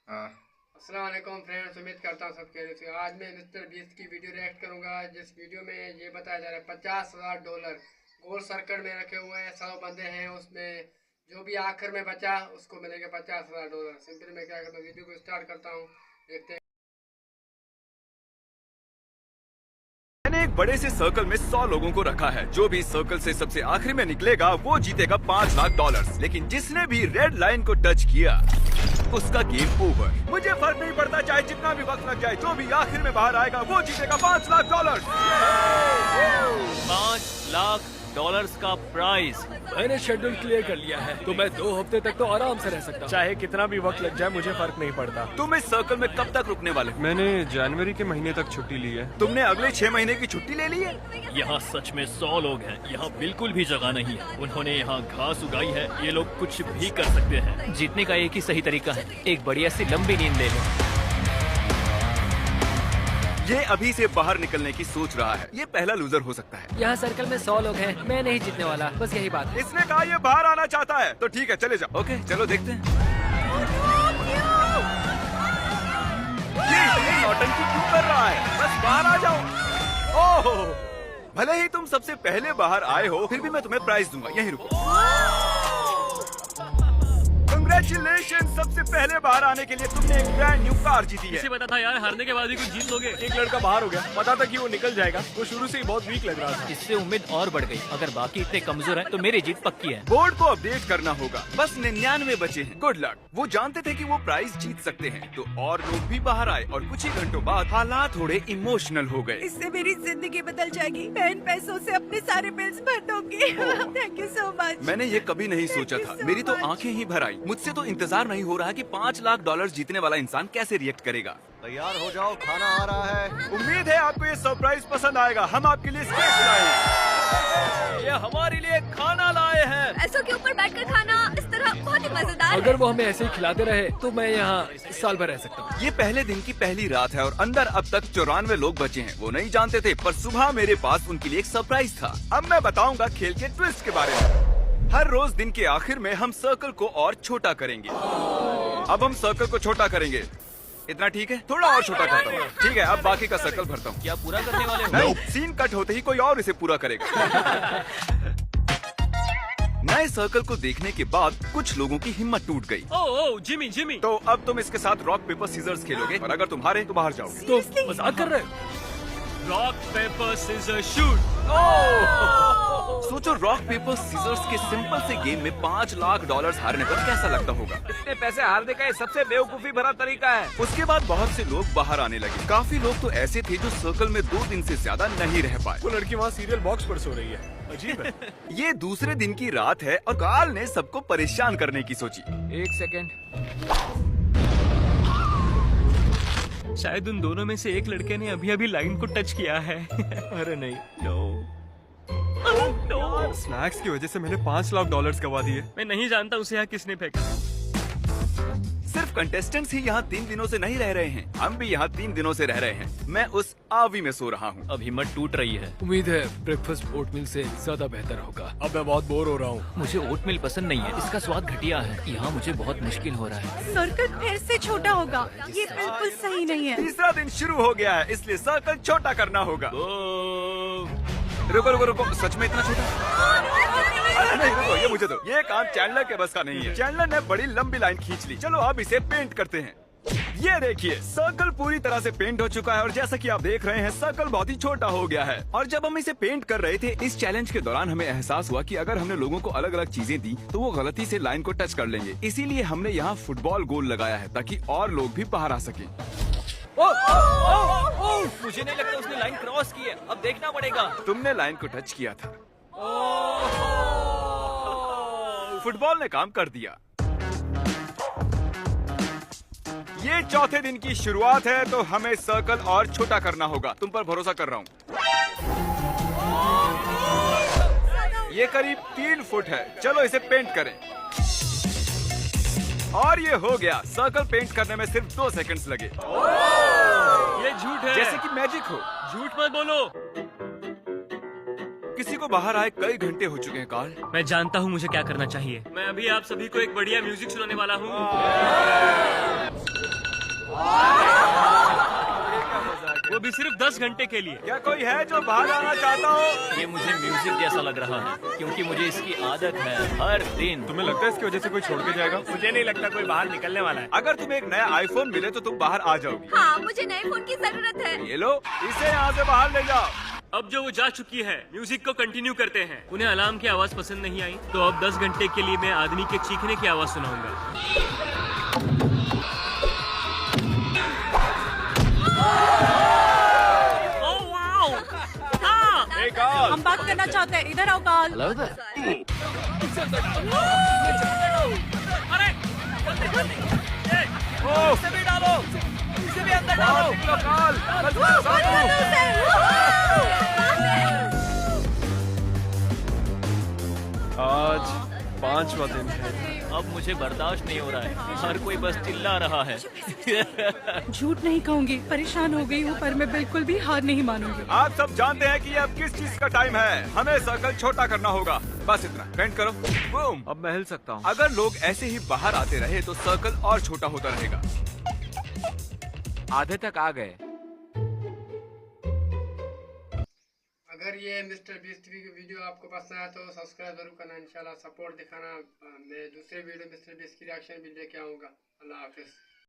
हाँ। अस्सलाम वालेकुम फ्रेंड्स, उम्मीद करता हूँ सब खैरियत से। आज मैं मिस्टर बीस्ट की वीडियो रिएक्ट करूँगा, जिस वीडियो में ये बताया जा रहा है $50,000 गोल सर्कल में रखे हुए हैं। 100 बंदे हैं, उसमें जो भी आखिर में बचा उसको मिलेंगे $50,000। सिंपल मैं क्या करता हूँ, वीडियो को स्टार्ट करता हूँ, देखते हैं। मैंने एक बड़े से सर्कल में 100 लोगों को रखा है। जो भी सर्कल से सबसे आखिरी में निकलेगा वो जीतेगा $5 लाख। लेकिन जिसने भी रेड लाइन को टच किया उसका गेम ओवर। मुझे फर्क नहीं पड़ता चाहे जितना भी वक्त लग जाए, जो भी आखिर में बाहर आएगा वो जीतेगा $5 लाख। $5 लाख का प्राइज। मैंने शेड्यूल क्लियर कर लिया है, तो मैं 2 हफ्ते तक तो आराम से रह सकता हूँ। चाहे कितना भी वक्त लग जाए मुझे फर्क नहीं पड़ता। तुम इस सर्कल में कब तक रुकने वाले हो? मैंने जनवरी के महीने तक छुट्टी ली है। तुमने अगले 6 महीने की छुट्टी ले ली है? यहाँ सच में 100 लोग हैं। यहाँ बिल्कुल भी जगह नहीं है। उन्होंने यहाँ घास उगाई है। ये लोग कुछ भी कर सकते हैं। जीतने का एक ही सही तरीका है, एक बढ़िया सी लंबी नींद ले लो। ये अभी से बाहर निकलने की सोच रहा है। ये पहला लूजर हो सकता है। यहाँ सर्कल में 100 लोग हैं, मैं नहीं जीतने वाला, बस यही बात है। इसने कहा ये बाहर आना चाहता है, तो ठीक है चले जाओ। ओके चलो देखते हैं। ये नौटंकी क्यों कर रहा है? बस बाहर आ जाओ। ओह, भले ही तुम सबसे पहले बाहर आए हो, फिर भी मैं तुम्हें प्राइज दूंगा। यहीं रुको। कंग्रेचुलेशन, सबसे पहले बाहर आने के लिए तुमने एक ब्रांड न्यू कार जीती है। इसे पता था यार, हारने के बाद ही कुछ जीत लोगे। एक लड़का बाहर हो गया, पता था कि वो निकल जाएगा। वो शुरू से ही बहुत वीक लग रहा था। इससे उम्मीद और बढ़ गई। अगर बाकी इतने कमजोर हैं, तो मेरी जीत पक्की है। बोर्ड को अपडेट करना होगा। बस 99 बचे हैं। Good luck. वो जानते थे कि वो प्राइज जीत सकते हैं, तो और लोग भी बाहर आए और कुछ ही घंटों बाद हालात थोड़े इमोशनल हो गए। इससे मेरी जिंदगी बदल जाएगी। मैं इन पैसों से अपने सारे बिल्स भर दूंगी। Thank you so much. मैंने ये कभी नहीं सोचा था। मेरी तो आंखें ही भर आई। मुझसे तो इंतजार नहीं हो रहा कि $5 लाख जीतने वाला इंसान कैसे रिएक्ट करेगा। तैयार हो जाओ, खाना आ रहा है। उम्मीद है आपको ये सरप्राइज पसंद आएगा। हम आपके लिए स्पेशल लाए हैं। ये हमारे लिए खाना लाए हैं। ऐसों के ऊपर बैठकर खाना इस तरह बहुत ही मजेदार अगर वो हमें ऐसे ही खिलाते रहे तो मैं यहाँ साल भर रह सकता हूँ। ये पहले दिन की पहली रात है और अंदर अब तक 94 लोग बचे हैं। वो नहीं जानते थे, पर सुबह मेरे पास उनके लिए एक सरप्राइज था। अब मैं बताऊंगा खेल के ट्विस्ट के बारे में। हर रोज दिन के आखिर में हम सर्कल को और छोटा करेंगे। अब हम सर्कल को छोटा करेंगे। इतना ठीक है? थोड़ा और छोटा करता हूँ। ठीक है, अब बाकी का सर्कल भरता हूँ। क्या पूरा करने वाले हो? नहीं, सीन कट होते ही कोई और इसे पूरा करेगा। नए सर्कल को देखने के बाद कुछ लोगों की हिम्मत टूट गई। ओह जिमी। तो अब तुम इसके साथ रॉक पेपर सीजर्स खेलोगे और अगर तुम हारे तो बाहर जाओगे। तो मजाक कर रहे हो? Rock paper scissor shoot. सोचो, रॉक पेपर सीजर्स के सिंपल से गेम में $5 लाख हारने पर कैसा लगता होगा। इतने पैसे हारने का ये सबसे बेवकूफी भरा तरीका है। उसके बाद बहुत से लोग बाहर आने लगे। काफी लोग तो ऐसे थे जो सर्कल में 2 दिन से ज्यादा नहीं रह पाए। वो लड़की वहाँ सीरियल बॉक्स पर सो रही है। अजीब है। ये दूसरे दिन की रात है और काल ने सबको परेशान करने की सोची। 1 सेकेंड। शायद उन दोनों में से एक लड़के ने अभी लाइन को टच किया है। अरे नहीं, नो। स्नैक्स की वजह से मैंने $5 लाख गवा दिए। मैं नहीं जानता उसे यहाँ किसने फेंका। सिर्फ कंटेस्टेंट्स ही यहाँ 3 दिनों से नहीं रह रहे हैं, हम भी यहाँ 3 दिनों से रह रहे हैं। मैं उस आवी में सो रहा हूँ। अब हिम्मत टूट रही है। उम्मीद है ब्रेकफास्ट ओटमील से ज्यादा बेहतर होगा। अब मैं बहुत बोर हो रहा हूँ। मुझे ओटमील पसंद नहीं है, इसका स्वाद घटिया है। यहाँ मुझे बहुत मुश्किल हो रहा है। सर्कल फिर से छोटा होगा, ये बिल्कुल सही नहीं है। तीसरा दिन शुरू हो गया है, इसलिए सर्कल छोटा करना होगा। रुको, सच में इतना छोटा? अरे नहीं, रुको, ये मुझे दो। ये काम चैंडलर के बस का नहीं है। चैंडलर ने बड़ी लंबी लाइन खींच ली। चलो अब इसे पेंट करते हैं। ये देखिए, सर्कल पूरी तरह से पेंट हो चुका है और जैसा कि आप देख रहे हैं, सर्कल बहुत ही छोटा हो गया है। और जब हम इसे पेंट कर रहे थे, इस चैलेंज के दौरान हमें एहसास हुआ कि अगर हमने लोगों को अलग अलग चीजें दी तो वो गलती से लाइन को टच कर लेंगे। इसीलिए हमने यहाँ फुटबॉल गोल लगाया है ताकि और लोग भी बाहर आ सके। मुझे नहीं लगता उसने लाइन क्रॉस की है। अब देखना पड़ेगा। तुमने लाइन को टच किया था। फुटबॉल ने काम कर दिया। ये चौथे दिन की शुरुआत है, तो हमें सर्कल और छोटा करना होगा। तुम पर भरोसा कर रहा हूँ। ये करीब 3 फुट है। चलो इसे पेंट करें। और ये हो गया। सर्कल पेंट करने में सिर्फ 2 सेकंड्स लगे। ये झूठ है। जैसे कि मैजिक हो। झूठ मत बोलो। किसी को बाहर आए कई घंटे हो चुके हैं कार्ल। मैं जानता हूँ मुझे क्या करना चाहिए। मैं अभी आप सभी को एक बढ़िया म्यूजिक सुनाने वाला हूँ। 10 घंटे के लिए। क्या कोई है जो बाहर आना चाहता हो? ये मुझे म्यूजिक जैसा लग रहा है क्योंकि मुझे इसकी आदत है हर दिन। तुम्हें लगता है इसकी वजह से कोई छोड़ के जाएगा? मुझे नहीं लगता कोई बाहर निकलने वाला है। अगर तुम्हें एक नया आईफोन मिले तो तुम बाहर आ जाओगी। हाँ, मुझे नए फोन की जरूरत है। ये लो, इसे यहाँ से बाहर ले जाओ। अब जो वो जा चुकी है, म्यूजिक को कंटिन्यू करते हैं। उन्हें अलार्म की आवाज पसंद नहीं आई, तो अब 10 घंटे के लिए मैं आदमी के चीखने की आवाज सुनाऊंगा। Oh wow! हाँ! हम बात करना चाहते हैं, इधर आओ काल। अरे! इसे भी डालो, इसे भी अंदर डालो। आज 5वां दिन है। अब मुझे बर्दाश्त नहीं हो रहा है, हर कोई बस चिल्ला रहा है। झूठ नहीं कहूंगी, परेशान हो गई हूँ, पर मैं बिल्कुल भी हार नहीं मानूंगी। आप सब जानते हैं कि ये अब किस चीज का टाइम है। हमें सर्कल छोटा करना होगा, बस इतना। पेंट करो। बूम। अब मैं हिल सकता हूँ। अगर लोग ऐसे ही बाहर आते रहे तो सर्कल और छोटा होता रहेगा। आधे तक आ गए। अगर ये मिस्टर बीस्ट की वीडियो आपको पसंद आया तो सब्सक्राइब जरूर करना, इंशाल्लाह सपोर्ट दिखाना। मैं दूसरे वीडियो मिस्टर बीस्ट की रिएक्शन भी लेके आऊँगा। अल्लाह हाफिज़।